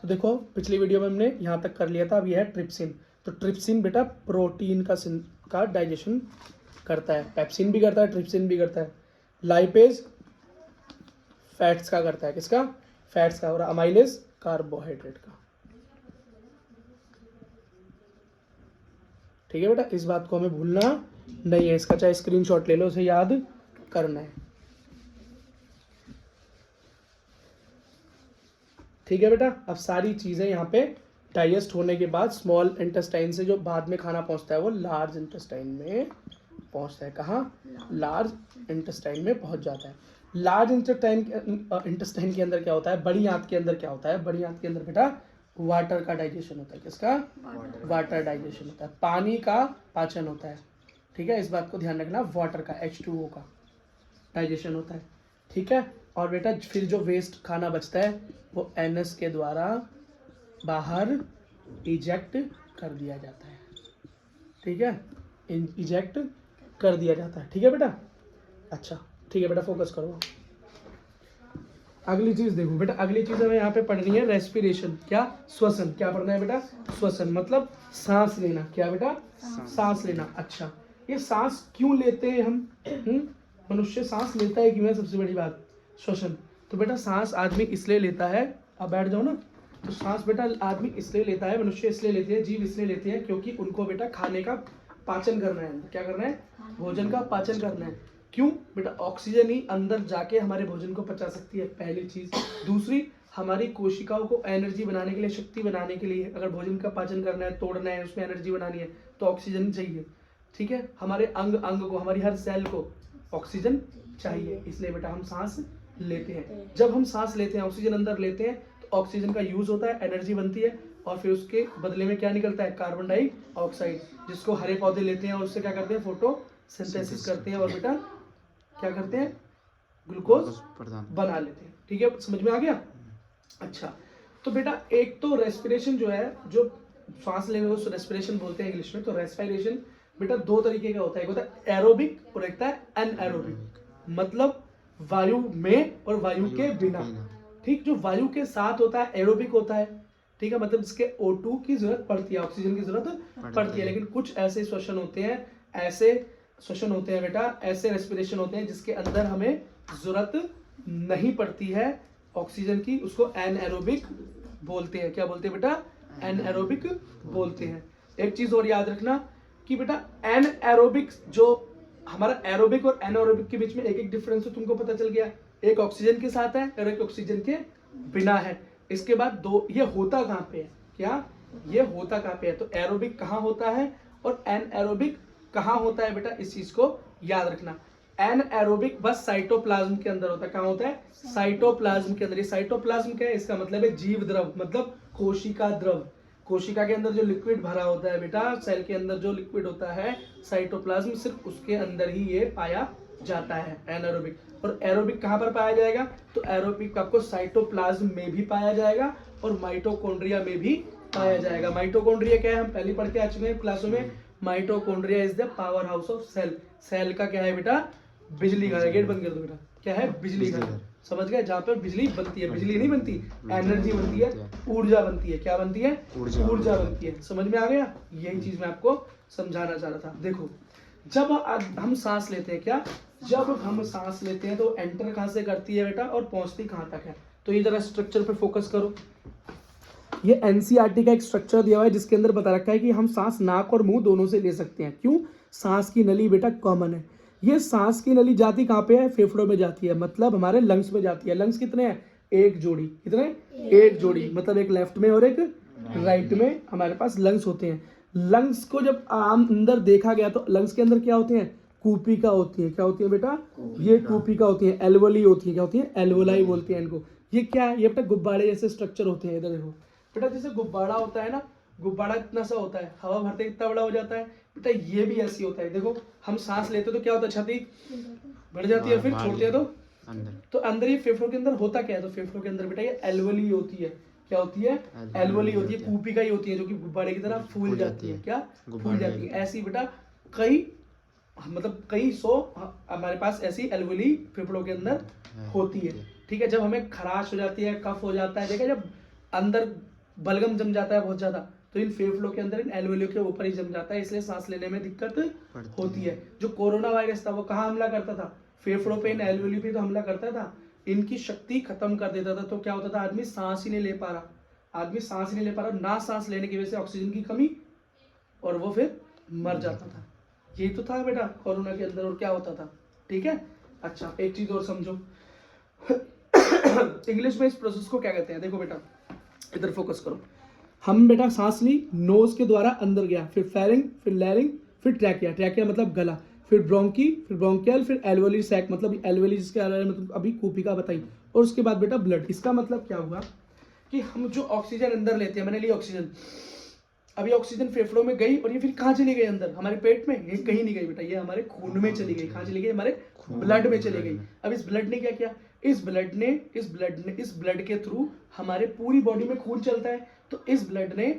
तो देखो पिछली वीडियो में हमने यहाँ तक कर लिया था, अब ये है ट्रिप्सिन। तो ट्रिप्सिन बेटा प्रोटीन का डाइजेशन करता है, पेप्सिन भी करता है, ट्रिप्सिन भी करता है। लाइपेज फैट्स का करता है, किसका? फैट्स का। और अमाइलेज कार्बोहाइड्रेट का। ठीक है बेटा, इस बात को हमें भूलना नहीं है, इसका चाहे स्क्रीनशॉट ले लो, उसे याद करना है। ठीक है बेटा, अब सारी चीजें यहाँ पे डाइजेस्ट होने के बाद स्मॉल इंटेस्टाइन से जो बाद में खाना पहुंचता है वो लार्ज इंटेस्टाइन में पहुंचता है। कहाँ? लार्ज इंटेस्टाइन में पहुंच जाता है। लार्ज इंटेस्टाइन के अंदर क्या होता है? बड़ी आंत के अंदर क्या होता है? बड़ी आंत के अंदर बेटा वाटर का डाइजेशन होता है। किसका? वाटर डाइजेशन होता है, पानी का पाचन होता है। ठीक है, इस बात को ध्यान रखना, वाटर का H2O का डाइजेशन होता है। ठीक है, और बेटा फिर जो वेस्ट खाना बचता है वो एनस के द्वारा बाहर इजेक्ट कर दिया जाता है। ठीक है, इजेक्ट कर दिया जाता है। ठीक है बेटा, अच्छा ठीक है बेटा, फोकस करो। अगली चीज देखो बेटा, अगली चीज हमें यहाँ पे पढ़नी है रेस्पिरेशन। क्या? श्वसन। क्या पढ़ना है बेटा? श्वसन मतलब सांस लेना। क्या बेटा? सांस लेना। अच्छा, ये सांस क्यों लेते हैं हम? मनुष्य सांस लेता है क्यों है सबसे बड़ी बात? श्वसन। तो बेटा सांस आदमी इसलिए लेता है, अब बैठ जाओ ना। तो सांस बेटा आदमी इसलिए लेता है, मनुष्य इसलिए लेते हैं, जीव इसलिए लेते हैं क्योंकि उनको बेटा खाने का पाचन करना है। क्या करना है? भोजन का पाचन करना है। क्यों बेटा? ऑक्सीजन ही अंदर जाके हमारे भोजन को पचा सकती है, पहली चीज। दूसरी, हमारी कोशिकाओं को एनर्जी बनाने के लिए, शक्ति बनाने के लिए, अगर भोजन का पाचन करना है, तोड़ना है, उसमें एनर्जी बनानी है तो ऑक्सीजन चाहिए। ठीक है, हमारे अंग अंग को, हमारी हर सेल को ऑक्सीजन चाहिए, इसलिए बेटा हम सांस लेते हैं। जब हम सांस लेते हैं, ऑक्सीजन अंदर लेते हैं, तो ऑक्सीजन का यूज होता है, एनर्जी बनती है, और फिर उसके बदले में क्या निकलता है? कार्बन डाइऑक्साइड, जिसको हरे पौधे लेते हैं और उससे क्या करते हैं? फोटोसिंथेसिस करते हैं, और बेटा क्या करते हैं? ग्लूकोज बना लेते हैं। ठीक है, समझ में आ गया? अच्छा, तो बेटा एक तो रेस्पिरेशन जो है, जो सांस लेने को रेस्पिरेशन बोलते हैं इंग्लिश में। तो रेस्पिरेशन बेटा दो तरीके का होता है, एक होता है एरोबिक और एक होता है अनएरोबिक, मतलब वायु में और वायु के बिना। ठीक, जो वायु के साथ होता है एरोबिक होता है। ठीक है, मतलब इसके O2 की जरूरत पड़ती है, ऑक्सीजन की जरूरत पड़ती है। लेकिन कुछ ऐसे श्वसन होते हैं, ऐसे श्वसन होते हैं बेटा, ऐसे रेस्पिरेशन होते हैं जिसके अंदर हमें जरूरत नहीं पड़ती है ऑक्सीजन की, उसको एनएरोबिक बोलते हैं। क्या बोलते हैं बेटा? एनएरोबिक बोलते हैं। एक चीज और याद रखना कि बेटा एनएरोबिक, जो हमारा एरोबिक और एनारोबिक के बीच में एक एक डिफरेंस तो तुमको पता चल गया, एक ऑक्सीजन के साथ है और एक ऑक्सीजन के बिना है। इसके बाद दो, ये होता कहाँ पे है? क्या ये होता कहाँ पे है? तो एरोबिक कहाँ होता है और एनएरोबिक कहाँ होता है बेटा? इस चीज को याद रखना। एनएरोबिक बस साइटोप्लाज्म के अंदर होता है। कहाँ होता है? साइटोप्लाज्म के अंदर। ये साइटोप्लाज्म क्या है? इसका मतलब है जीव द्रव, मतलब कोशिका द्रव। कोशिका के अंदर जो लिक्विड भरा होता है बेटा, सेल के अंदर जो लिक्विड होता है साइटोप्लाज्म, सिर्फ उसके अंदर ही ये पाया जाता है एनारोबिक। और एरोबिक कहाँ पर पाया जाएगा? तो एरोबिक आपको साइटोप्लाज्म में भी पाया जाएगा और माइटोकॉन्ड्रिया में भी पाया जाएगा। माइटोकॉन्ड्रिया क्या है? हम पहले पढ़ के आ चुके हैं क्लासों में। Mitochondria is the power house of cell. Cell का क्या है बेटा? बिजली घर। गेट बंद कर दो बेटा। क्या है? बिजली घर। समझ गए? जहाँ पर बिजली बनती है, बिजली नहीं बनती, एनर्जी बनती है, ऊर्जा बनती है। क्या बनती है? ऊर्जा बनती है। समझ में आ गया? यही चीज मैं आपको समझाना चाह रहा था। देखो, जब हम सांस लेते हैं, क्या जब हम सांस लेते हैं तो एंटर कहाँ से करती है बेटा और पहुंचती कहाँ तक है? तो ये जरा स्ट्रक्चर पे फोकस करो। ये एनसीईआरटी का एक स्ट्रक्चर दिया हुआ है जिसके अंदर बता रखा है कि हम सांस नाक और मुंह दोनों से ले सकते हैं। क्यों? सांस की नली बेटा कॉमन है। ये सांस की नली जाती कहाँ पे है? फेफड़ों में जाती है, मतलब हमारे लंग्स में जाती है। लंग्स कितने हैं? एक जोड़ी। कितने? एक जोड़ी, मतलब एक लेफ्ट में और एक राइट में हमारे पास लंग्स होते हैं। लंग्स को जब आम अंदर देखा गया तो लंग्स के अंदर क्या होते हैं? कूपिका होती है। क्या होती है बेटा? ये कूपिका होती है। एल्वोली होती है। क्या होती है? एल्वोलाई बोलते हैं इनको। ये क्या है? ये बेटा गुब्बारे जैसे स्ट्रक्चर होते हैं। इधर देखो बेटा, जैसे गुब्बारा होता है ना, गुब्बारा इतना सा होता है, हवा भरते कितना बड़ा हो जाता है बेटा, ये भी ऐसी होता है। देखो हम सांस लेते तो क्या होता है? छाती बढ़ जाती है, फिर छोड़ते हैं तो अंदर ये फेफड़ों के अंदर होता क्या है? तो फेफड़ों के अंदर बेटा ये एल्वोली होती है। क्या होती है? एल्वोली होती है। कूपिका ही होती है जो कि गुब्बारे की तरह फूल जाती है। क्या फूल जाती है? ऐसी बेटा कई, मतलब कई सौ हमारे पास ऐसी एल्वोली फेफड़ों के अंदर होती है। ठीक है, जब हमें खराश हो जाती है, कफ हो जाता है, देखा जब अंदर बलगम जम जाता है बहुत ज्यादा, तो इन फेफड़ों के अंदर इन एल्वेलियो के ऊपर ही जम जाता है, इसलिए सांस लेने में दिक्कत होती है। जो कोरोना वायरस था वो कहाँ हमला करता था? फेफड़ों पे, इन एल्वेलियो पे तो हमला करता था, इनकी शक्ति खत्म कर देता था। तो क्या होता था? आदमी सांस ही नहीं ले पा रहा, आदमी सांस ही नहीं ले पा रहा, ना सांस लेने की वजह से ऑक्सीजन की कमी, और वो फिर मर जाता था। यही तो था बेटा कोरोना के अंदर, और क्या होता था? ठीक है। अच्छा, एक चीज और समझो, इंग्लिश में इस प्रोसेस को क्या कहते हैं? देखो बेटा, इधर फोकस करो। हम बेटा सांस ली, नोज के द्वारा अंदर गया, फिर फेरिंग, फिर लैरिंग, फिर ट्रैकिया, ट्रैकिया मतलब गला, फिर ब्रोंकी, फिर ब्रोंकियल, फिर एल्वेली सैक मतलब एल्वेली, जिसके बारे में मतलब अभी कूपिका बताई, और उसके बाद बेटा ब्लड। इसका मतलब क्या हुआ कि हम जो ऑक्सीजन अंदर लेते हैं, मैंने ली ऑक्सीजन, अभी ऑक्सीजन फेफड़ों में गई, और ये फिर कहाँ चली गई? अंदर हमारे पेट में? ये कहीं नहीं गई बेटा, ये हमारे खून में चली गई। कहाँ चली गई? हमारे ब्लड में चली गई। अब इस ब्लड ने क्या किया? इस ब्लड के थ्रू हमारे पूरी बॉडी में खून चलता है, तो इस ब्लड ने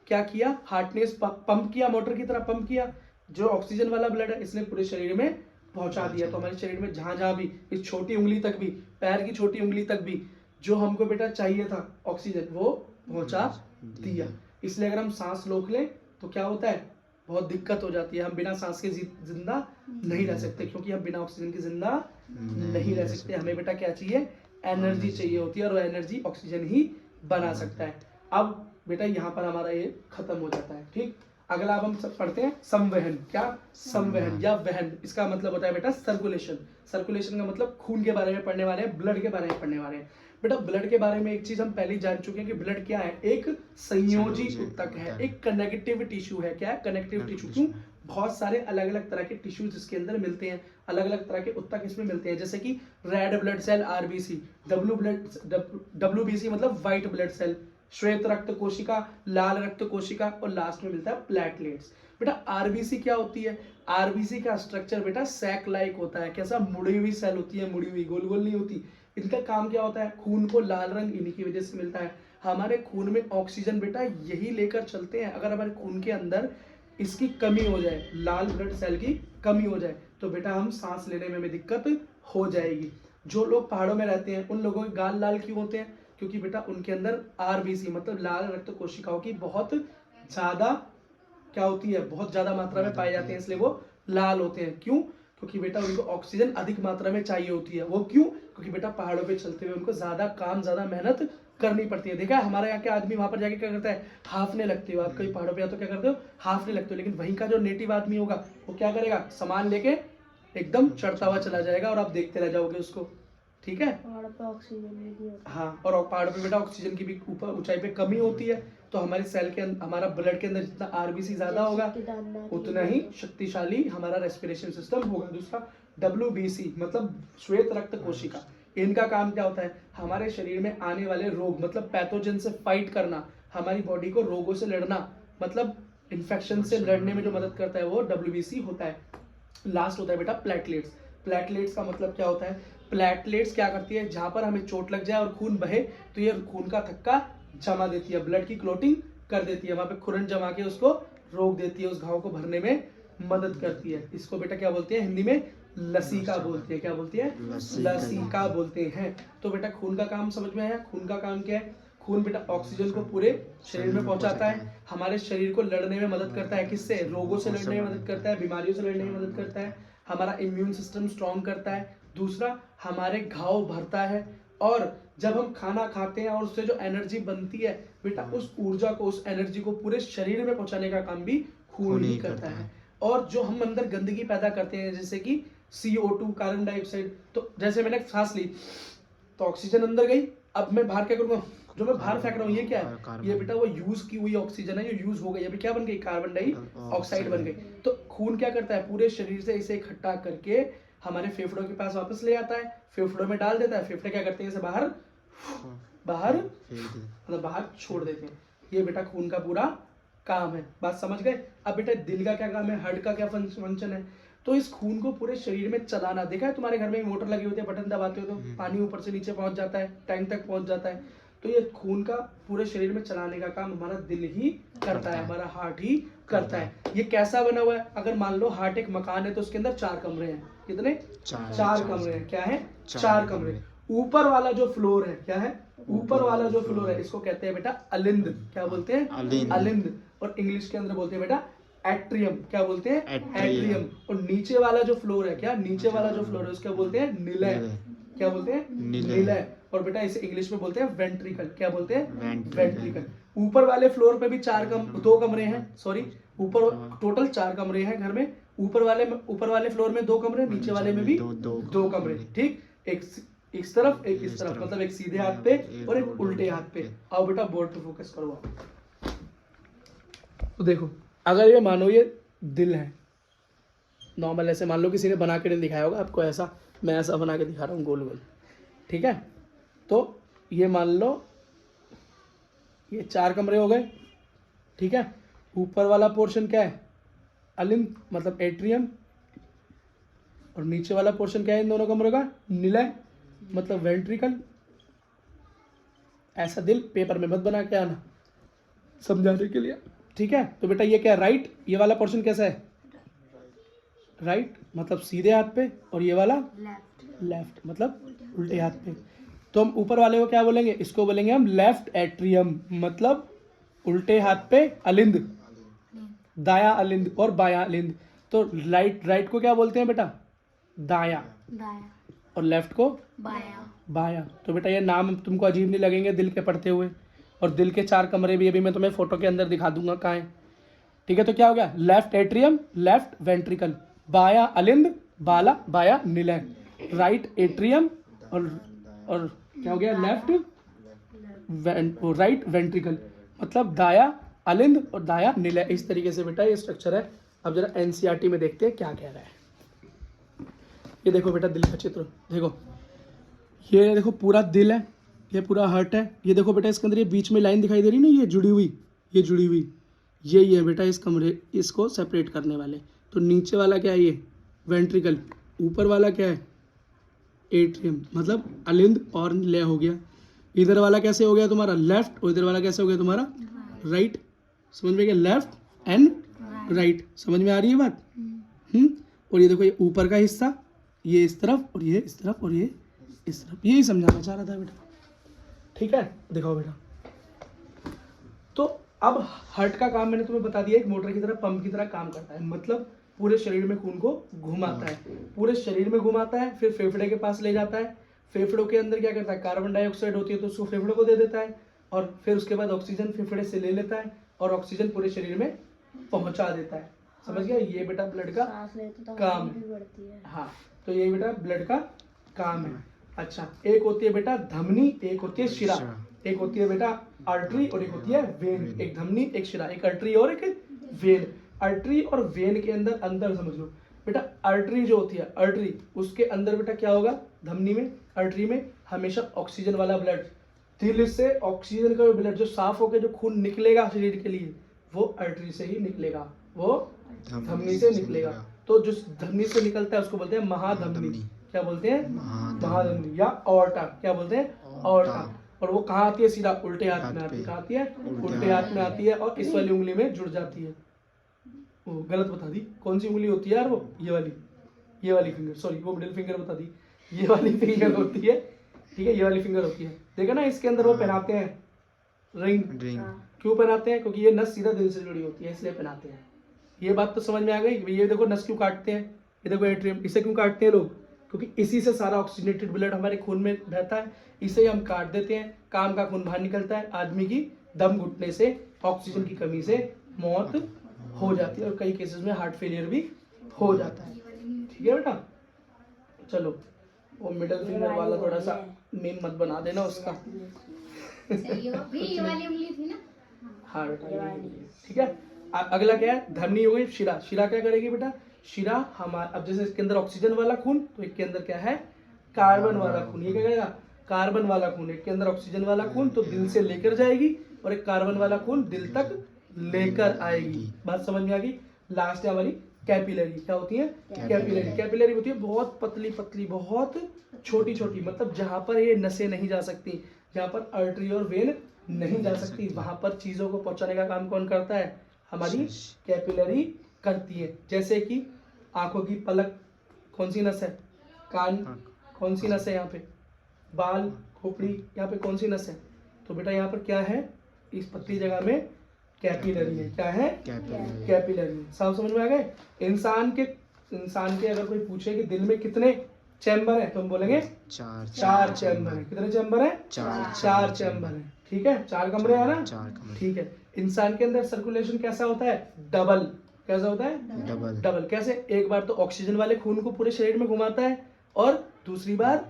क्या किया? हार्ट ने पंप किया, मोटर की तरह पंप किया, जो ऑक्सीजन वाला ब्लड है इसने पूरे शरीर में पहुंचा दिया। तो हमारे शरीर में जहां जहां भी, इस छोटी उंगली तक भी, पैर की छोटी उंगली तक भी, जो हमको बेटा चाहिए था ऑक्सीजन, वो पहुंचा दिया। इसलिए अगर हम सांस रोक लें तो क्या होता है? बहुत दिक्कत हो जाती है। हम बिना सांस के जिंदा नहीं रह सकते, क्योंकि हम बिना ऑक्सीजन के जिंदा नहीं रह सकते। हमें बेटा क्या चाहिए? एनर्जी चाहिए होती है, और वो एनर्जी ऑक्सीजन ही बना सकता है। अब बेटा यहाँ पर हमारा ये खत्म हो जाता है। ठीक, अगला अब हम सब पढ़ते हैं संवहन। क्या? संवहन या वहन, इसका मतलब होता है बेटा सर्कुलेशन। सर्कुलेशन का मतलब खून के बारे में पढ़ने वाले हैं, ब्लड के बारे में पढ़ने वाले हैं। बेटा ब्लड के बारे में एक चीज हम पहले ही जान चुके हैं कि ब्लड क्या है? एक संयोजी ऊतक है, एक कनेक्टिव टिश्यू है। क्या है? Connective tissue. क्यों? बहुत सारे अलग अलग तरह के टिश्यूज इसके अंदर मिलते हैं, अलग अलग तरह के ऊतक इसमें मिलते हैं, जैसे कि red blood cell RBC, WBC मतलब व्हाइट ब्लड सेल, श्वेत रक्त कोशिका, लाल रक्त कोशिका, और लास्ट में मिलता है प्लेटलेट्स। बेटा आरबीसी क्या होती है? आरबीसी का स्ट्रक्चर बेटा सैक लाइक होता है। कैसा? मुड़ी हुई सेल होती है, मुड़ी हुई, गोल गोल नहीं होती। इनका काम क्या होता है? खून को लाल रंग इन्हीं की वजह से मिलता है। हमारे खून में ऑक्सीजन बेटा यही लेकर चलते हैं। अगर हमारे खून के अंदर इसकी कमी हो जाए, लाल ब्लड सेल की कमी हो जाए, तो बेटा हम सांस लेने में हमें दिक्कत हो जाएगी। जो लोग पहाड़ों में रहते हैं उन लोगों के गाल लाल क्यों होते हैं? क्योंकि बेटा उनके अंदर आरबीसी मतलब लाल रक्त कोशिकाओं की बहुत ज्यादा क्या होती है? बहुत ज्यादा मात्रा में पाए जाते हैं, इसलिए वो लाल होते हैं। क्यों? क्योंकि बेटा उनको ऑक्सीजन अधिक मात्रा में चाहिए होती है। वो क्यों? क्योंकि बेटा पहाड़ों पे चलते हुए उनको ज्यादा काम, ज्यादा मेहनत करनी पड़ती है। देखा है हमारे यहाँ के आदमी वहां पर जाके क्या करता है? हाफने लगते हो। आप कहीं पहाड़ों पे या तो क्या करते हो? हाफने लगते हो। लेकिन वहीं का जो नेटिव आदमी होगा वो क्या करेगा? सामान लेके एकदम चढ़ता हुआ चला जाएगा, और आप देखते रह जाओगे उसको। ठीक है। पहाड़ पे ऑक्सीजन नहीं होता। हाँ, और पहाड़ पे बेटा ऑक्सीजन की भी ऊपर ऊंचाई पे कमी होती है, तो हमारे सेल के हमारा ब्लड के अंदर जितना आरबीसी ज्यादा होगा उतना ही शक्तिशाली हमारा रेस्पिरेशन सिस्टम होगा। दूसरा डब्ल्यूबीसी मतलब श्वेत रक्त कोशिका, इनका काम क्या होता है? हमारे शरीर में आने वाले रोग मतलब पैथोजन से फाइट करना, हमारी बॉडी को रोगों से लड़ना, मतलब इन्फेक्शन से लड़ने में जो मदद करता है वो डब्ल्यूबीसी होता है। लास्ट होता है बेटा प्लेटलेट्स। प्लेटलेट्स का मतलब क्या होता है? प्लेटलेट्स क्या करती है? जहां पर हमें चोट लग जाए और खून बहे तो ये खून का थक्का जमा देती है, ब्लड की क्लोटिंग कर देती है, वहां पे खुरन जमा के उसको रोक देती है, उस घाव को भरने में मदद करती है। इसको बेटा क्या बोलते हैं? हिंदी में लसीका बोलते हैं। क्या बोलते हैं? लसीका बोलते हैं। तो बेटा खून का काम समझ में आया? खून का काम क्या है? खून बेटा ऑक्सीजन को पूरे शरीर में पहुंचाता है, हमारे शरीर को लड़ने में मदद करता है। किससे? रोगों से लड़ने में मदद करता है, बीमारियों से लड़ने में मदद करता है, हमारा इम्यून सिस्टम स्ट्रॉन्ग करता है। दूसरा, हमारे घाव भरता है, और जब हम खाना खाते हैं और उससे जो एनर्जी बनती है बेटा, उस ऊर्जा को, उस एनर्जी को पूरे शरीर में पहुंचाने का काम भी खून ही करता है। और जो हम अंदर गंदगी पैदा करते हैं, जैसे कि CO2 कार्बन डाइऑक्साइड, तो जैसे मैंने सांस ली तो ऑक्सीजन अंदर गई, अब मैं बाहर क्या करूंगा? जो मैं बाहर फेंक रहा हूँ ये क्या है? ये बेटा वो यूज की हुई ऑक्सीजन है, जो यूज हो गई, अभी क्या बन गई? कार्बन डाइऑक्साइड बन गई। तो खून क्या करता है? पूरे शरीर से इसे इकट्ठा करके हमारे फेफड़ों के पास वापस ले आता है, फेफड़ों में डाल देता है। फेफड़े क्या करते हैं? इसे बाहर मतलब बाहर छोड़ देते हैं। ये बेटा खून का पूरा काम है। बात समझ गए? अब बेटा दिल का क्या काम है? हार्ट का क्या फंक्शन है? तो इस खून को पूरे शरीर में चलाना। देखा है तुम्हारे घर में मोटर लगी होती है, बटन दबाते हो तो पानी ऊपर से नीचे पहुंच जाता है, टैंक तक पहुंच जाता है। तो ये खून का पूरे शरीर में चलाने का काम हमारा दिल ही करता है, हमारा हार्ट ही करता है। ये कैसा बना हुआ है? अगर मान लो हार्ट एक मकान है तो उसके अंदर 4 कमरे हैं। कितने? 4 कमरे हैं। क्या है? 4 कमरे। ऊपर वाला जो फ्लोर है क्या है, ऊपर वाला जो फ्लोर है इसको कहते हैं बेटा अलिंद। क्या बोलते हैं, अलिंद। और इंग्लिश के अंदर बोलते हैं बेटा एट्रियम। क्या बोलते हैं, एट्रियम। और नीचे वाला जो फ्लोर है, क्या नीचे वाला जो फ्लोर है उसको बोलते हैं निलय। क्या बोलते हैं, निलय। और बेटा इसे इंग्लिश में बोलते हैं वेंट्रिकल। क्या बोलते हैं, वेंट्रिकल। ऊपर वाले फ्लोर पे भी दो कमरे हैं, सॉरी ऊपर टोटल 4 कमरे हैं घर में। ऊपर वाले फ्लोर में 2 कमरे, नीचे वाले में भी 2 कमरे। ठीक, एक इस तरफ एक इस तरफ, मतलब एक सीधे हाथ पे और एक उल्टे हाथ पे। आओ बेटा बोर्ड पे फोकस करो। तो देखो अगर ये मानो ये दिल है, नॉर्मल ऐसे मान लो किसी ने बना के नहीं दिखाया होगा आपको, ऐसा मैं ऐसा बना के दिखा रहा हूँ गोल गोल, ठीक है। तो ये मान लो ये 4 कमरे हो गए, ठीक है। ऊपर वाला पोर्शन क्या है, अलिंद मतलब एट्रियम। और नीचे वाला पोर्शन क्या है इन दोनों कमरों का, निलय मतलब वेंट्रिकल। ऐसा दिल पेपर में मत बना के आना, समझाने के लिए, ठीक है। तो बेटा ये क्या है, राइट। ये वाला पोर्शन कैसा है, राइट मतलब सीधे हाथ पे, और ये वाला लेफ्ट मतलब उल्टे हाथ पे। तो हम ऊपर वाले को क्या बोलेंगे, इसको बोलेंगे हम लेफ्ट एट्रियम मतलब उल्टे हाथ पे अलिंद, दाया अलिंद और बाया अलिंद। तो राइट को क्या बोलते हैं बेटा, दाया, और लेफ्ट को बाया। तो बेटा ये नाम तुमको अजीब नहीं लगेंगे दिल के पढ़ते हुए। और दिल के 4 कमरे भी अभी मैं तुम्हें फोटो के अंदर दिखा दूंगा कहाँ है, ठीक है। तो क्या हो गया, लेफ्ट एट्रियम, लेफ्ट वेंट्रिकल, बाया अलिंद, बाया निलय, राइट एट्रियम और क्या हो गया, लेफ्ट राइट वेंट्रिकल मतलब दाया अलिंद और दाया निलय। इस तरीके से बेटा ये स्ट्रक्चर है। अब जरा एनसीईआरटी में देखते हैं क्या कह रहा है। ये देखो बेटा दिल का चित्र, देखो ये देखो पूरा दिल है, ये पूरा हार्ट है। ये देखो बेटा इसके अंदर ये बीच में लाइन दिखाई दे रही ना, ये जुड़ी हुई यही है बेटा इस कमरे, इसको सेपरेट करने वाले। तो नीचे वाला क्या है, ये वेंट्रिकल, ऊपर वाला क्या है, एट्रियम मतलब अलिंद और निलय हो गया। इधर वाला कैसे हो गया तुम्हारा लेफ्ट, और इधर वाला कैसे हो गया तुम्हारा राइट। समझ में गया, लेफ्ट एंड राइट, समझ में आ रही है बात। और ये देखो ये ऊपर का हिस्सा, ये इस तरफ और ये इस तरफ और ये इस तरफ, यही समझाना चाह रहा था बेटा, ठीक है। दिखाओ बेटा। तो अब हार्ट का काम मैंने तुम्हें बता दिया, एक मोटर की तरह, पंप की तरह काम करता है, मतलब पूरे शरीर में खून को घुमाता है, पूरे शरीर में घुमाता है, फिर फेफड़े के पास ले जाता है। फेफड़ों के अंदर क्या करता है, कार्बन डाइऑक्साइड होती है तो उसको फेफड़ों को दे देता है, और फिर उसके बाद ऑक्सीजन फेफड़े से ले लेता है और ऑक्सीजन पूरे शरीर में पहुंचा देता है। समझ गया, ये बेटा ब्लड का काम है। हाँ, तो ये बेटा ब्लड का काम है। अच्छा, एक होती है बेटा धमनी, एक होती है शिरा, एक होती है बेटा आर्टरी और एक होती है वेन। एक धमनी एक शिरा, एक आर्टरी और एक वेन। आर्टरी और वेन के अंदर समझ लो बेटा, आर्टरी जो होती है, आर्टरी उसके अंदर बेटा क्या होगा, धमनी में आर्टरी में हमेशा ऑक्सीजन वाला ब्लड, दिल से ऑक्सीजन का ब्लड जो साफ होकर जो खून निकलेगा शरीर के लिए, वो आर्टरी से ही निकलेगा, वो धमनी से निकलेगा। तो जो धमनी से निकलता है उसको बोलते हैं महाधमनी। क्या बोलते हैं, महाधमनी या ऑर्टा। क्या बोलते हैं, ऑर्टा। और वो कहाँ आती है, सीधा उल्टे हाथ में आती है। कहाँ आती है, उल्टे हाथ में आती है और इस वाली उंगली में जुड़ जाती है। वो गलत बता दी, कौन सी उंगली होती है यार, वो ये वाली फिंगर, सॉरी वो मिडिल फिंगर बता दी, ये वाली फिंगर होती है, ठीक है, ये वाली फिंगर होती है। देखा ना, इसके अंदर वो पहनाते हैं रिंग। क्यों पहनाते हैं, क्योंकि ये नस सीधा दिल से जुड़ी होती है, इसलिए पहनाते हैं। ये बात तो समझ में आ गई। ये देखो नस क्यों काटते हैं, ये देखो एट्रियम, इसे क्यों काटते हैं लोग, क्योंकि इसी से सारा ऑक्सीजनेटेड ब्लड हमारे खून में बहता है, इसे ही हम काट देते हैं, काम का खून बाहर निकलता है, आदमी की दम घुटने से, ऑक्सीजन की कमी से मौत हो जाती है और कई केसेस में हार्ट फेलियर भी हो जाता है। ठीक है बेटा, चलो वो मिडिल फिंगर वाला थोड़ा सा मीम मत बना देना उसका। हाँ बेटा, ठीक है। अगला क्या है, धमनी हो गई, शिरा। शिरा क्या करेगी बेटा, शिरा हमारा, अब जैसे इसके अंदर ऑक्सीजन वाला खून, तो एक के अंदर क्या है, कार्बन वाला खून। ये क्या करेगा, कार्बन वाला खून, एक के अंदर ऑक्सीजन वाला खून तो दिल से लेकर जाएगी और एक कार्बन वाला खून दिल तक लेकर आएगी। बात समझ में आ गई। लास्ट है हमारी कैपिलरी। क्या होती है, कैपिलरी। कैपिलरी होती है बहुत पतली पतली, बहुत छोटी छोटी, मतलब जहां पर ये नसें नहीं जा सकती, जहां पर आर्टरी और वेन नहीं जा सकती, वहां पर चीजों को पहुंचाने का काम कौन करता है, हमारी कैपिलरी करती है। जैसे कि आंखों की पलक कौन सी नस है, कान कौन सी नस है यहाँ पे, बाल, खोपड़ी, यहाँ पे कौन सी नस है? तो बेटा यहाँ पर क्या है? इस पतली जगह में कैपिलरी है। क्या है? कैपिलरी। साफ समझ में आ गए? इंसान के अगर कोई पूछे कि दिल में कितने चैम्बर है तो हम बोलेंगे चार चैम्बर है। कितने चैम्बर है? चार चैम्बर है। ठीक है, 4 कमरे हैं ना? ठीक है। इंसान के अंदर सर्कुलेशन कैसा होता है? डबल। कैसा होता है? डबल। कैसे? एक बार तो ऑक्सीजन वाले खून को पूरे शरीर में घुमाता है और दूसरी बार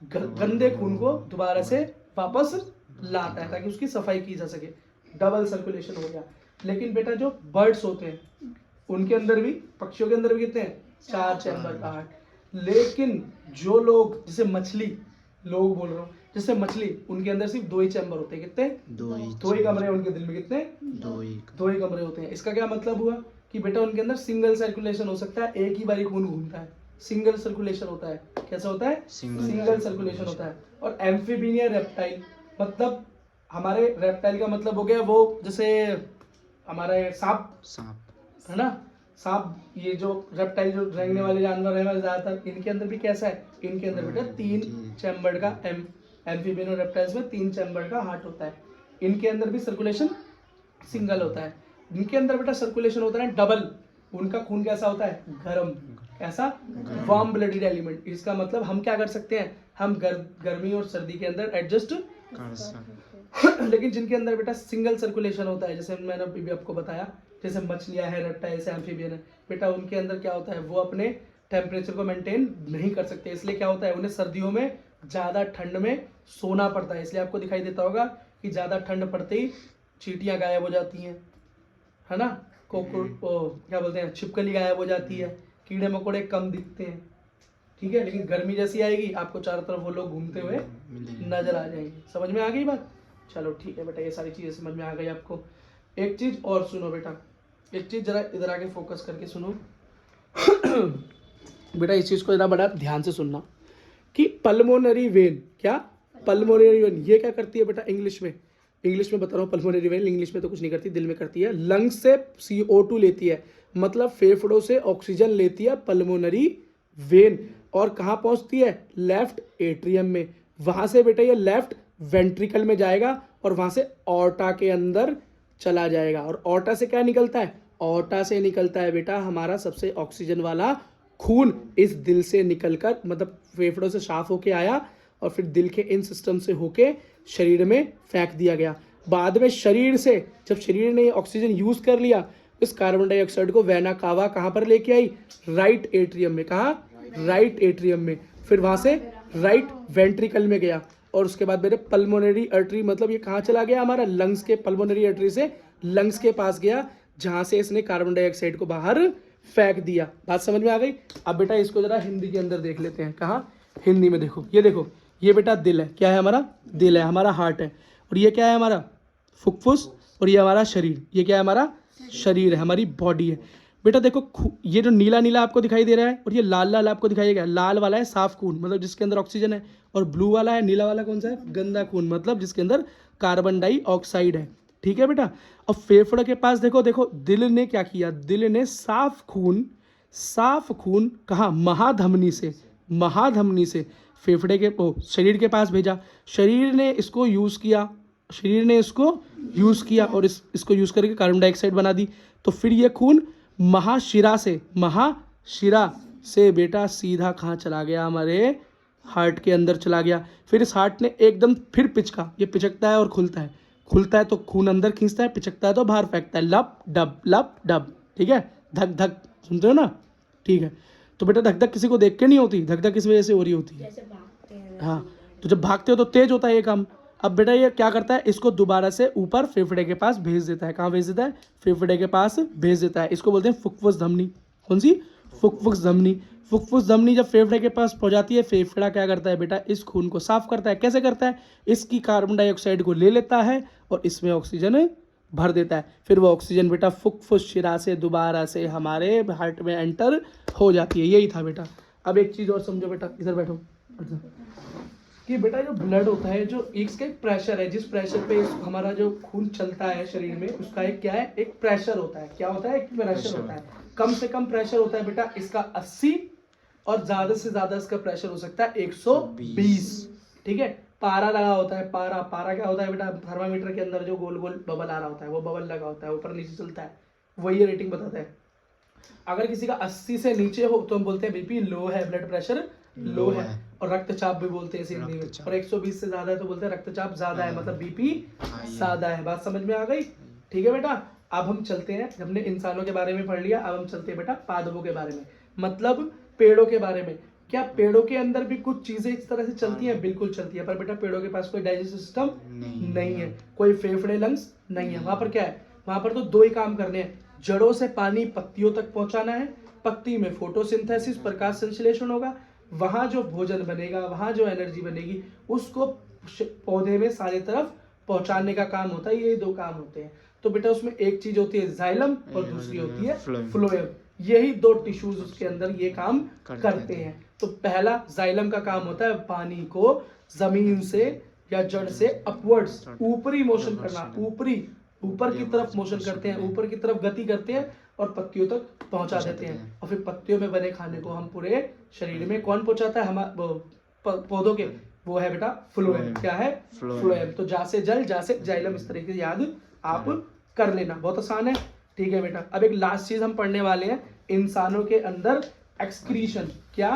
गंदे खून को दोबारा से वापस लाता है ताकि उसकी सफाई की जा सके। डबल सर्कुलेशन हो गया। लेकिन बेटा जो बर्ड्स होते हैं उनके अंदर भी, पक्षियों के अंदर भी कितने हैं? 4 चैम्बर का हार्ट। लेकिन जो लोग, जैसे मछली, लोग बोल रहा हूँ, जैसे मछली, उनके अंदर सिर्फ 2 ही चैम्बर होते हैं। कितने? 2 ही कमरे। उनके दिल में कितने? 2 ही कमरे होते हैं। इसका क्या मतलब हुआ कि बेटा उनके अंदर सिंगल सर्कुलेशन हो सकता है, एक ही बारी खून घूमता है, सिंगल सर्कुलेशन होता है। कैसा होता है? सिंगल सर्कुलेशन होता है। और एम्फीबियन या रेप्टाइल, मतलब हमारे रेप्टाइल का मतलब हो गया वो, जैसे हमारे सांप है ना, सांप, ये जो रेप्टाइल जो रेंगने वाले जानवर है हमारे ज्यादातर, इनके अंदर भी कैसा है? इनके अंदर बेटा 3 चैम्बर का एम्फीबियन और रेप्टाइल्स में 3 चैम्बर का हार्ट होता है। इनके अंदर भी सर्कुलेशन सिंगल होता है। इनके अंदर बेटा सर्कुलेशन होता है डबल। उनका खून कैसा होता है? गर्म। कैसा? Warm blooded element. इसका मतलब हम क्या कर सकते हैं? हम गर्मी और सर्दी के अंदर एडजस्ट लेकिन जिनके अंदर बेटा सिंगल सर्कुलेशन होता है, जैसे मैंने अभी आपको बताया, जैसे मछलियां हैं, रेप्टाइल्स हैं, एम्फीबियन है, बेटा उनके अंदर क्या होता है? वो अपने टेम्परेचर को मेंटेन नहीं कर सकते। इसलिए क्या होता है? उन्हें सर्दियों में ज़्यादा ठंड में सोना पड़ता है। इसलिए आपको दिखाई देता होगा कि ज़्यादा ठंड पड़ते ही चींटियां गायब हो जाती हैं, है ना, क्या बोलते हैं, छिपकली गायब हो जाती है, कीड़े मकोड़े कम दिखते हैं। ठीक है, लेकिन गर्मी जैसी आएगी आपको चारों तरफ वो लोग घूमते हुए नजर आ जाएंगे। समझ में आ गई बात? चलो ठीक है बेटा, ये सारी चीजें समझ में आ गई आपको। एक चीज और सुनो बेटा, एक चीज जरा इधर आके फोकस करके सुनो बेटा, इस चीज को जरा बड़ा ध्यान से सुनना कि पल्मोनरी वेन, क्या पल्मोनरी वेन ये क्या करती है बेटा? इंग्लिश में बता रहा हूँ। पल्मोनरी वेन इंग्लिश में तो कुछ नहीं करती, दिल में करती है। लंग्स से CO2 लेती है, मतलब फेफड़ों से ऑक्सीजन लेती है पल्मोनरी वेन, और कहाँ पहुंचती है? लेफ्ट एट्रियम में। वहां से बेटा ये लेफ्ट वेंट्रिकल में जाएगा और वहां से ऑर्टा के अंदर चला जाएगा। और ऑर्टा से क्या निकलता है? ऑर्टा से निकलता है बेटा हमारा सबसे ऑक्सीजन वाला खून। इस दिल से निकलकर, मतलब फेफड़ों से साफ होके आया और फिर दिल के इन सिस्टम से होके शरीर में फेंक दिया गया। बाद में शरीर से, जब शरीर ने ऑक्सीजन यूज कर लिया, इस कार्बन डाइऑक्साइड को वेना कावा कहाँ पर लेके आई? राइट एट्रियम में। कहाँ? राइट एट्रियम में। फिर वहां से राइट वेंट्रिकल में गया और उसके बाद मेरे पल्मोनरी आर्टरी, मतलब ये कहाँ चला गया? हमारा लंग्स के, पल्मोनरी आर्टरी से लंग्स के पास गया, जहां से इसने कार्बन डाइऑक्साइड को बाहर फेंक दिया। बात समझ में आ गई? अब बेटा इसको जरा हिंदी के अंदर देख लेते हैं। कहाँ? हिंदी में देखो, ये बेटा दिल है। क्या है हमारा? दिल है, हमारा हार्ट है। और ये क्या है? हमारा फुफ्फुस। और ये हमारा शरीर। ये क्या है? हमारा शरीर है, हमारी बॉडी है। बेटा देखो, ये जो नीला नीला आपको दिखाई दे रहा है और ये लाल लाल आपको दिखाई देगा, लाल वाला है साफ खून, मतलब जिसके अंदर ऑक्सीजन है, और ब्लू वाला है, नीला वाला कौन सा है? गंदा खून, मतलब जिसके अंदर कार्बन डाइऑक्साइड है। ठीक है बेटा। और फेफड़े के पास देखो, दिल ने क्या किया? दिल ने साफ खून कहाँ? महाधमनी से फेफड़े के शरीर के पास भेजा। शरीर ने इसको यूज किया और इसको यूज करके कार्बन डाइऑक्साइड बना दी। तो फिर ये खून महाशिरा से बेटा सीधा कहाँ चला गया? हमारे हार्ट के अंदर चला गया। फिर इस हार्ट ने एकदम फिर पिचका, ये पिचकता है और खुलता है तो खून अंदर खींचता है, पिचकता है तो बाहर फेंकता है, लप डब। ठीक है, धक धक, सुनते हो ना? ठीक है। तो बेटा धक धक किसी को देख के नहीं होती, धक धक किस वजह से हो रही होती है? जैसे भागते हैं। हाँ, तो जब भागते हो तो तेज होता है ये काम। अब बेटा ये क्या करता है? इसको दोबारा से ऊपर फेफड़े के पास भेज देता है। कहाँ भेज देता है? फेफड़े के पास भेज देता है। इसको बोलते हैं फुफ्फुस धमनी। कौन सी? फुफ्फुस धमनी जब फेफड़े के पास पहुंचाती है, फेफड़ा क्या करता है बेटा? इस खून को साफ करता है। कैसे करता है? इसकी कार्बन डाइऑक्साइड को ले लेता है और इसमें ऑक्सीजन भर देता है। फिर वो ऑक्सीजन बेटा फुफ्फुस शिरा से दोबारा से हमारे हार्ट में एंटर हो जाती है। यही था बेटा। अब एक चीज और समझो बेटा, इधर बैठो, कि बेटा जो ब्लड होता है, जो इसका एक प्रेशर है, जिस प्रेशर पे हमारा जो खून चलता है शरीर में, उसका एक क्या है? एक प्रेशर होता है। क्या होता है? एक प्रेशर होता है। कम से कम प्रेशर होता है बेटा इसका 80, और ज्यादा से ज्यादा इसका प्रेशर हो सकता है 120। ठीक है। पारा लगा होता है, पारा, पारा क्या होता है बेटा, थर्मामीटर के अंदर जो गोल गोल बबल आ रहा होता है वो बबल लगा होता है, ऊपर नीचे चलता है, वही रेटिंग बताता है। अगर किसी का 80 से नीचे हो तो हम बोलते हैं बीपी लो है, ब्लड प्रेशर लो है, और रक्तचाप भी बोलते हैं इसे हिंदी में। और 120 से ज्यादा है तो बोलते हैं रक्तचाप ज्यादा है, मतलब बीपी ज्यादा है। बात समझ में आ गई? ठीक है बेटा। अब हम चलते हैं, हमने इंसानों के बारे में पढ़ लिया, अब हम चलते हैं बेटा पादपों के बारे में, मतलब पेड़ों के बारे में। क्या पेड़ों के अंदर भी कुछ चीजें इस तरह से चलती हैं? बिल्कुल चलती है, पर बेटा पेड़ों के पास कोई डाइजेस्टिव सिस्टम नहीं है, कोई फेफड़े, लंग्स नहीं है। वहां पर क्या है? वहां पर तो दो ही काम करने हैं, जड़ों से पानी पत्तियों तक पहुंचाना है, पत्ती में फोटोसिंथेसिस, प्रकाश संश्लेषण होगा, वहां जो भोजन बनेगा, वहां जो एनर्जी बनेगी, उसको पौधे में सारी तरफ पहुंचाने का काम होता है। ये दो काम होते हैं। तो बेटा उसमें एक चीज होती है जाइलम और दूसरी होती है फ्लोएम। यही दो टिश्यूज उसके अंदर ये काम करते हैं। तो पहला जाइलम का काम होता है पानी को जमीन से या जड़ से अपवर्ड्स, ऊपरी मोशन करना, ऊपर की तरफ मोशन करते हैं, ऊपर की तरफ गति करते हैं और पत्तियों तक पहुंचा देते हैं। और फिर पत्तियों में बने खाने को हम पूरे शरीर में कौन पहुंचाता है? हमारे पौधों के, वो है बेटा फ्लोएम। क्या है? फ्लोएम। तो जा से जल, जा से जाइलम, इस तरीके से याद आप कर लेना, बहुत आसान है। ठीक है बेटा। अब एक लास्ट चीज हम पढ़ने वाले हैं, इंसानों के अंदर एक्सक्रीशन। क्या?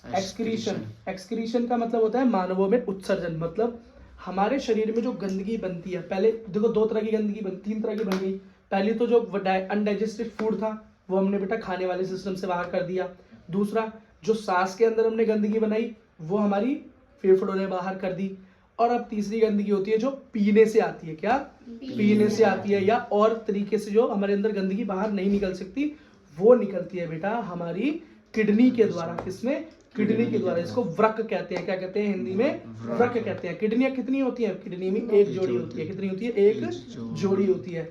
एक्सक्रीशन। एक्सक्रीशन का मतलब होता है मानवों में उत्सर्जन। मतलब हमारे शरीर में जो गंदगी बनती है, पहले देखो दो तरह की गंदगी तीन तरह की बन गई। पहली तो जो अनडाइजेस्टेड फूड था वो हमने बेटा खाने वाले सिस्टम से बाहर कर दिया। दूसरा, जो सांस के अंदर हमने गंदगी बनाई वो हमारी फेफड़ों ने बाहर कर दी। और अब तीसरी गंदगी होती है जो पीने से आती है। क्या? पीने से आती है, या और तरीके से जो हमारे अंदर गंदगी बाहर नहीं निकल सकती वो निकलती है बेटा हमारी किडनी के द्वारा। किसमें? किडनी के द्वारा। इसको वृक्क कहते हैं। क्या कहते हैं हिंदी में? वृक्क कहते हैं। किडनियां कितनी होती हैं? किडनी में एक जोड़ी होती है। कितनी होती है? एक जोड़ी होती है,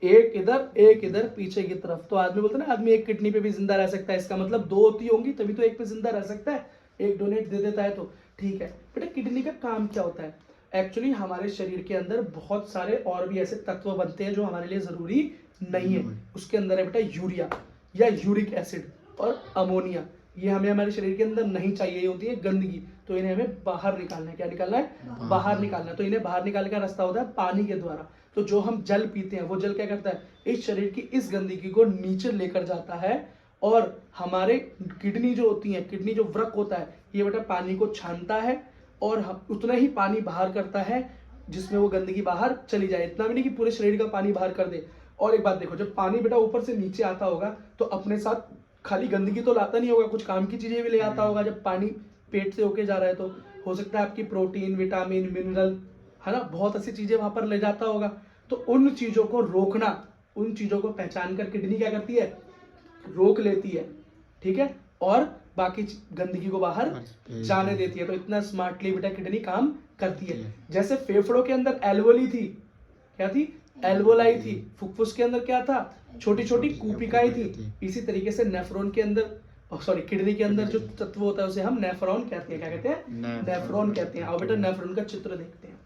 एक इधर पीछे की तरफ। तो आदमी बोलते हैं ना, आदमी एक किडनी पे भी जिंदा रह सकता है, इसका मतलब दो होती होंगी तभी तो एक पे जिंदा रह सकता है, एक डोनेट दे देता है तो। ठीक है बेटा, किडनी का काम क्या होता है? एक्चुअली हमारे शरीर के अंदर बहुत सारे और भी ऐसे तत्व बनते हैं जो हमारे लिए जरूरी नहीं है। उसके अंदर है बेटा यूरिया या यूरिक एसिड और अमोनिया। ये हमें हमारे शरीर के अंदर नहीं चाहिए, ये होती है गंदगी। तो इन्हें हमें बाहर निकालना है। क्या निकालना है? बाहर निकालना है। तो इन्हें बाहर निकालने का रास्ता होता है पानी के द्वारा। तो जो हम जल पीते हैं वो जल क्या करता है? इस शरीर की इस गंदगी को नीचे लेकर जाता है, और हमारे किडनी जो होती है, किडनी जो वृक्क होता है, ये बेटा पानी को छानता है और उतना ही पानी बाहर करता है जिसमें वो गंदगी बाहर चली जाए। इतना भी नहीं कि पूरे शरीर का पानी बाहर कर दे। और एक बात देखो, जब पानी बेटा ऊपर से नीचे आता होगा तो अपने साथ खाली गंदगी तो लाता नहीं होगा, कुछ काम की चीजें भी ले आता होगा। जब पानी पेट से होके जा रहा है तो हो सकता है आपकी प्रोटीन, विटामिन, मिनरल, है ना, बहुत ऐसी चीजें वहां पर ले जाता होगा। तो उन चीजों को रोकना, उन चीजों को पहचान कर किडनी क्या करती है? रोक लेती है। ठीक है, और बाकी गंदगी को बाहर जाने देती है। तो इतना स्मार्टली बेटा किडनी काम करती है। जैसे फेफड़ों के अंदर एल्वोली थी, क्या थी? एल्वोलाई थी। फुफ्फुस के अंदर क्या था? छोटी छोटी कूपिकाएं थी। इसी तरीके से नेफ्रॉन के अंदर, सॉरी किडनी के अंदर जो तत्व होता है उसे हम नेफ्रॉन कहते हैं। क्या कहते हैं? नेफ्रॉन कहते हैं। आओ बेटा नेफ्रॉन का चित्र देखते हैं।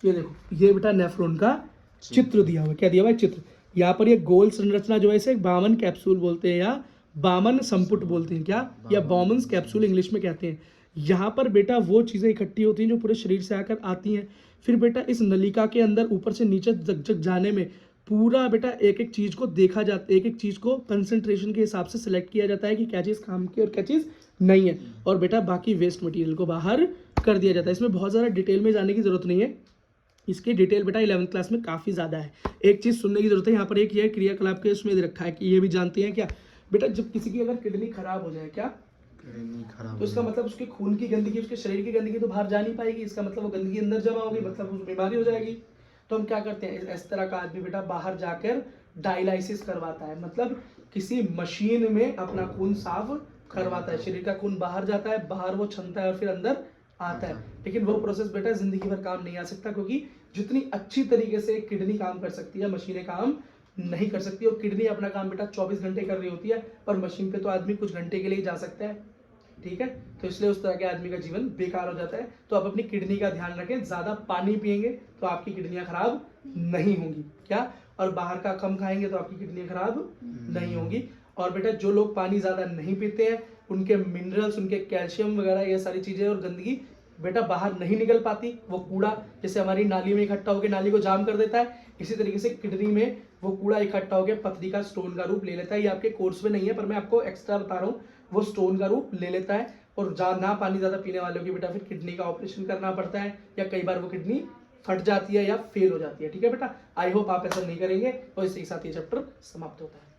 ये देखो, ये बेटा नेफ्रॉन का चित्र दिया हुआ है। क्या दिया हुआ है? चित्र। यहाँ पर ये गोल संरचना जो है इसे बामन कैप्सूल बोलते हैं, या बामन संपुट बोलते हैं। क्या? या बॉमन्स कैप्सूल इंग्लिश में कहते हैं। यहाँ पर बेटा वो चीजें इकट्ठी होती हैं जो पूरे शरीर से आकर आती हैं। फिर बेटा इस नलिका के अंदर ऊपर से नीचे जग जाने में पूरा बेटा एक एक चीज को देखा जाता है, एक एक चीज को कंसंट्रेशन के हिसाब से सिलेक्ट किया जाता है कि क्या चीज काम की और क्या चीज नहीं है। और बेटा बाकी वेस्ट मटेरियल को बाहर कर दिया जाता है। इसमें बहुत ज़्यादा डिटेल में जाने की जरूरत नहीं है, इसकी डिटेल बेटा 11th क्लास में काफ़ी ज़्यादा है। एक चीज़ सुनने की जरूरत है, यहाँ पर एक ये क्रियाकलाप के उसमें रखा है कि ये भी जानते हैं क्या बेटा, जब किसी की अगर किडनी खराब हो जाए, क्या किडनी खराब, तो इसका मतलब उसके खून की गंदगी, उसके शरीर की गंदगी तो बाहर जा नहीं पाएगी। इसका मतलब वो गंदगी अंदर जमा होगी, मतलब उस बीमारी हो जाएगी। तो हम क्या करते हैं, इस तरह का आदमी बेटा बाहर जाकर डायलाइसिस करवाता है, मतलब किसी मशीन में अपना खून साफ करवाता है। शरीर का खून बाहर जाता है, बाहर वो छनता है और फिर अंदर आता है। लेकिन वो प्रोसेस बेटा जिंदगी भर काम नहीं आ सकता, क्योंकि जितनी अच्छी तरीके से किडनी काम कर सकती है, मशीनें काम नहीं कर सकती। और किडनी अपना काम बेटा 24 घंटे कर रही होती है, पर मशीन पे तो आदमी कुछ घंटे के लिए ही जा सकता है। ठीक है, तो इसलिए उस तरह के आदमी का जीवन बेकार हो जाता है। तो आप अपनी किडनी का ध्यान रखें, ज्यादा पानी पिएंगे तो आपकी किडनियां खराब नहीं होंगी, क्या, और बाहर का कम खाएंगे तो आपकी किडनियां खराब नहीं होंगी। और बेटा जो लोग पानी ज्यादा नहीं पीते हैं, उनके मिनरल्स, उनके कैल्शियम वगैरह ये सारी चीजें और गंदगी बेटा बाहर नहीं निकल पाती, वो कूड़ा जैसे हमारी नाली में इकट्ठा होकर नाली को जाम कर देता है, इसी तरीके से किडनी में वो कूड़ा इकट्ठा होकर पथरी का स्टोन का रूप ले लेता है। ये आपके कोर्स में नहीं है पर मैं आपको एक्स्ट्रा बता रहा हूँ, वो स्टोन का रूप ले लेता है। और ना पानी ज़्यादा पीने वालों की बेटा फिर किडनी का ऑपरेशन करना पड़ता है, या कई बार वो किडनी फट जाती है या फेल हो जाती है। ठीक है बेटा, आई होप आप ऐसा नहीं करेंगे। और इसी के साथ ये चैप्टर समाप्त होता है।